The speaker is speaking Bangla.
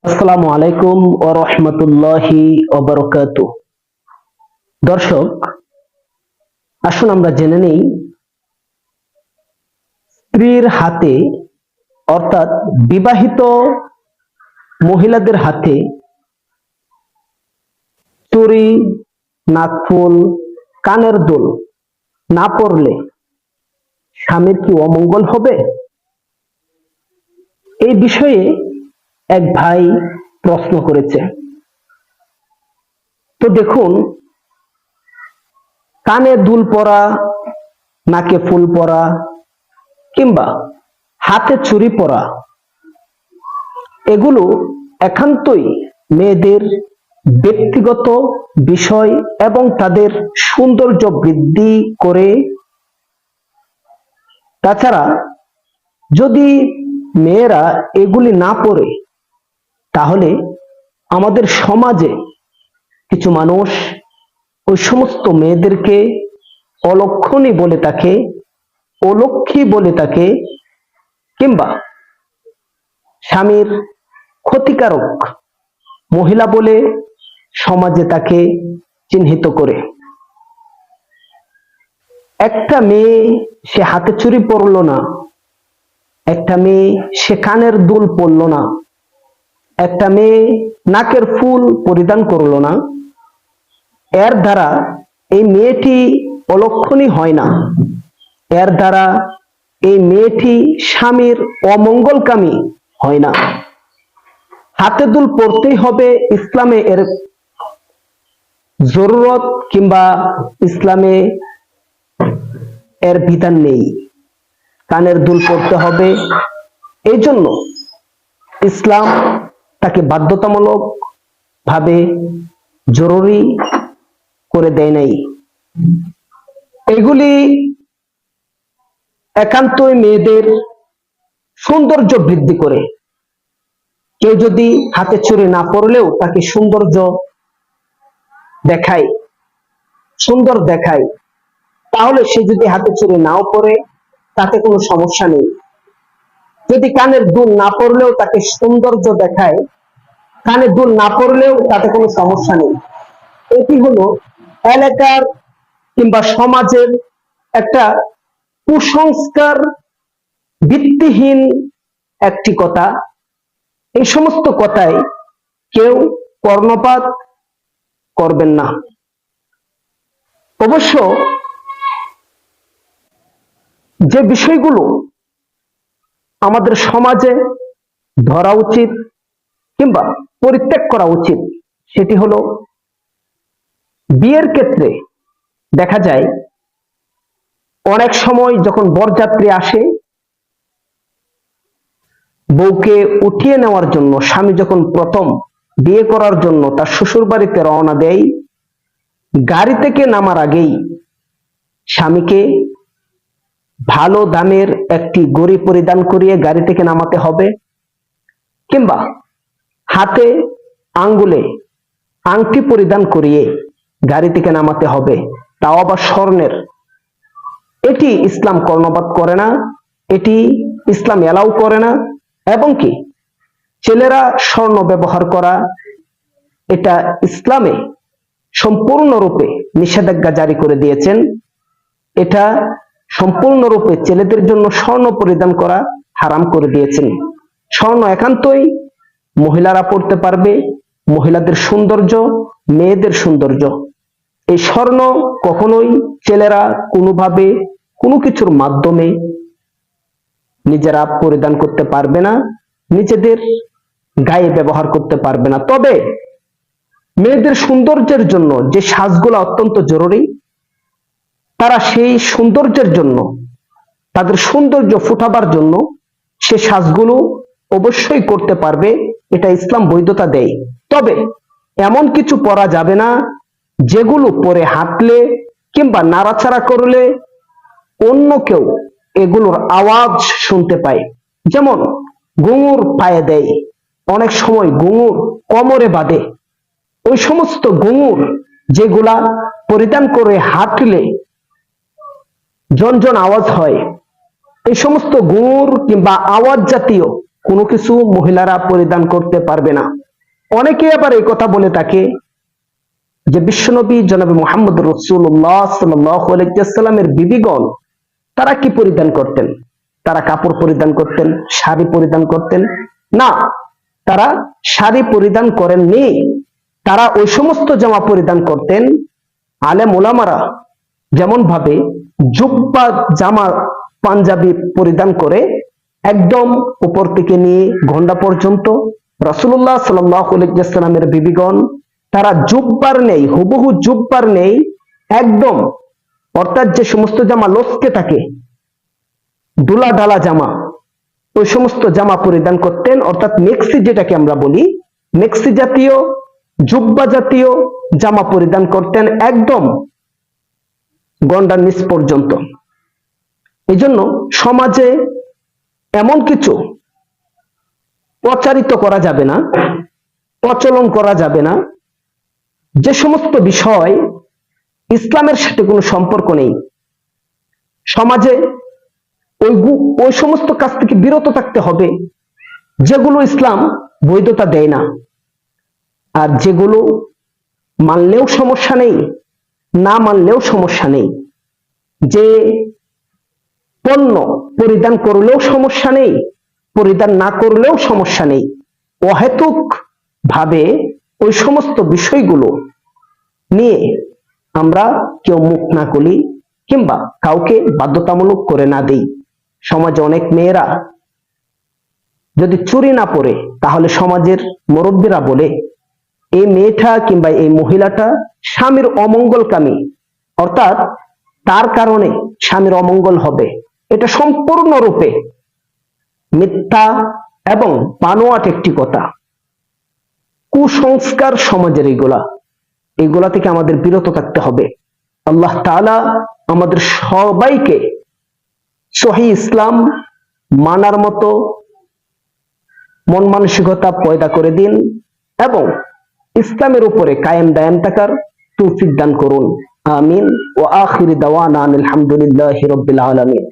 আসসালামু আলাইকুম ওয়া রাহমাতুল্লাহি ওয়া বারাকাতুহু। দর্শক, আসুন আমরা জেনে নেই স্ত্রীর হাতে অর্থাৎ বিবাহিত মহিলাদের হাতে চুড়ি, নাকফুল, কানের দুল না পরলে স্বামীর কি অমঙ্গল হবে? এই বিষয়ে এক ভাই প্রশ্ন করেছে। তো দেখুন, কানে দুল পরা, নাকে ফুল পরা কিংবা হাতে চুড়ি পরা এগুলো একান্তই মেয়েদের ব্যক্তিগত বিষয় এবং তাদের সৌন্দর্য বৃদ্ধি করে। তাছাড়া যদি মেয়েরা এগুলি না পরে তাহলে আমাদের সমাজে কিছু মানুষ ওই সমস্ত মেয়েদেরকে অলক্ষণী বলে থাকে, অলক্ষী বলে থাকে, কিংবা স্বামীর ক্ষতিকারক মহিলা বলে সমাজে তাকে চিহ্নিত করে। একটা মেয়ে সে হাতে চুড়ি পরল না, একটা মেয়ে সে কানের দুল পরল না, একটা মেয়ে নাকের ফুল পরিধান করল না, এর দ্বারা এই মেয়েটি অলক্ষণী হয় না, এর দ্বারা এই মেয়েটি স্বামীর অমঙ্গলকামী হয় না। হাতে দুল পরতেই হবে, ইসলামে এর জরুরত কিংবা ইসলামে এর বিধান নেই। কানের দুল পরতে হবে, এই জন্য ইসলাম তাকে বাধ্যতামূলক ভাবে জরুরি করে দেয় নাই। এগুলি একান্তই মেয়েদের সৌন্দর্য বৃদ্ধি করে। কেউ যদি হাতে চুড়ি না পরলেও তাকে সৌন্দর্য দেখায়, সুন্দর দেখায়, তাহলে সে যদি হাতে চুড়ি নাও পরে তাতে কোনো সমস্যা নেই। যদি কানের দুল না পরলেও তাকে সৌন্দর্য দেখায়, কানের দুল না পরলেও তাতে কোনো সমস্যা নেই। এটি হলো এলাকার কিংবা সমাজের একটা কুসংস্কার ভিত্তিহীন একটি কথা। এই সমস্ত কথায় কেউ কর্ণপাত করবেন না। অবশ্য যে বিষয়গুলো আমাদের সমাজে ধরা উচিত কিংবা পরিত্যাগ করা উচিত সেটি হলো, বিয়ের ক্ষেত্রে দেখা যায় অনেক সময় যখন বরযাত্রী আসে, বউকে উঠিয়ে নেওয়ার জন্য স্বামী যখন প্রথম বিয়ে করার জন্য তার শ্বশুর বাড়িতে রওনা দেয়, গাড়ি থেকে নামার আগেই স্বামীকে ভালো দামের একটি ঘড়ি পরিধান করিয়ে গাড়ি থেকে নামাতে হবে, কিংবা হাতে আঙ্গুলে আংটি পরিধান করিয়ে গাড়ি থেকে নামাতে হবে, তাও আবার স্বর্ণের। এটি ইসলাম কর্ণপাত করে না, এটি ইসলাম এলাও করে না। এবং কি ছেলেরা স্বর্ণ ব্যবহার করা, এটা ইসলামে সম্পূর্ণরূপে নিষেধাজ্ঞা জারি করে দিয়েছেন। এটা সম্পূর্ণরূপে ছেলেদের জন্য স্বর্ণ পরিধান করা হারাম করে দিয়েছেন। স্বর্ণ একান্তই মহিলারা পড়তে পারবে, মহিলাদের সৌন্দর্য, মেয়েদের সৌন্দর্য। এই স্বর্ণ কখনোই ছেলেরা কোনোভাবে কোনো কিছুর মাধ্যমে নিজেরা পরিধান করতে পারবে না, নিজেদের গায়ে ব্যবহার করতে পারবে না। তবে মেয়েদের সৌন্দর্যের জন্য যে সাজগুলো অত্যন্ত জরুরি, তারা সেই সৌন্দর্যের জন্য, তাদের সৌন্দর্য ফুটাবার জন্য সে সাজগুলো অবশ্যই করতে পারবে, এটা ইসলাম বৈধতা দেয়। তবে এমন কিছু পরা যাবে না যেগুলো পরে হাঁটলে কিংবা নাড়াচাড়া করলে অন্য কেউ এগুলোর আওয়াজ শুনতে পায়। যেমন ঘুঙুর পায়ে দেয়, অনেক সময় ঘুঙুর কোমরে বাঁধে। ওই সমস্ত ঘুঙুর যেগুলা পরিধান করে হাঁটলে ঝনঝন আওয়াজ হয়, এই সমস্ত ঘুঙুর কিংবা আওয়াজ জাতীয় কোনো কিছু মহিলারা পরিধান করতে পারবে না। অনেকে আবার এই কথা বলে থাকে যে বিশ্বনবী জনাবে মুহাম্মদ রাসূলুল্লাহ সাল্লাল্লাহু আলাইহি ওয়াসাল্লামের বিবিগণ তারা কি পরিধান করতেন? তারা কাপড় পরিধান করতেন, শাড়ি পরিধান করতেন? না, তারা শাড়ি পরিধান করেননি। তারা ওই সমস্ত জামা পরিধান করতেন আলেম ওলামারা যেমন ভাবে জুব্বা জামা পাঞ্জাবি পরিধান করে একদম উপর থেকে নিয়ে ঘন্টা পর্যন্ত রাসূলুল্লাহ সাল্লাল্লাহু আলাইহি ওয়াসাল্লামের বিবিগণ তারা জুব্বার নেই, হুবহু জুব্বার নেই, একদম অর্থাৎ যে সমস্ত জামা লচকে থাকে, দুলা ডালা জামা, ওই সমস্ত জামা পরিধান করতেন। অর্থাৎ মেক্সি যেটাকে আমরা বলি, মেক্সি জাতীয় জুব্বা জাতীয় জামা পরিধান করতেন একদম গন্ডার নিচ পর্যন্ত। এই জন্য সমাজে এমন কিছু প্রচারিত করা যাবে না, প্রচলন করা যাবে না যে সমস্ত বিষয় ইসলামের সাথে কোনো সম্পর্ক নেই। সমাজে ওই সমস্ত কাজ থেকে বিরত থাকতে হবে যেগুলো ইসলাম বৈধতা দেয় না, আর যেগুলো মানলেও সমস্যা নেই, না মানলেও সমস্যা নেই, যে পণ্য পরিধান করলেও সমস্যা নেই, পরিধান না করলেও সমস্যা নেই, অহেতুক ভাবে ওই সমস্ত বিষয়গুলো নিয়ে আমরা কেউ মুখ না খুলি কিংবা কাউকে বাধ্যতামূলক করে না দেই। সমাজে অনেক মেয়েরা যদি চুড়ি না পরে তাহলে সমাজের মুরব্বীরা বলে এই মেয়েটা কিংবা এই মহিলাটা স্বামীর অমঙ্গলকামী, অর্থাৎ তার কারণে স্বামীর অমঙ্গল হবে। এটা সম্পূর্ণরূপে মিথ্যা এবং বানোয়াট একটি কথা, কুসংস্কার সমাজের। এগুলা থেকে আমাদের বিরত থাকতে হবে। আল্লাহ তাআলা আমাদের সবাইকে সহিহ ইসলাম মানার মতো মন মানসিকতা পয়দা করে দিন এবং ইসলামের উপরে কায়েম দায়েম থাকার তৌফিক দান করুন। আমিন। ওয়া আখির দাওয়ানা আলহামদুলিল্লাহি রাব্বিল আলামিন।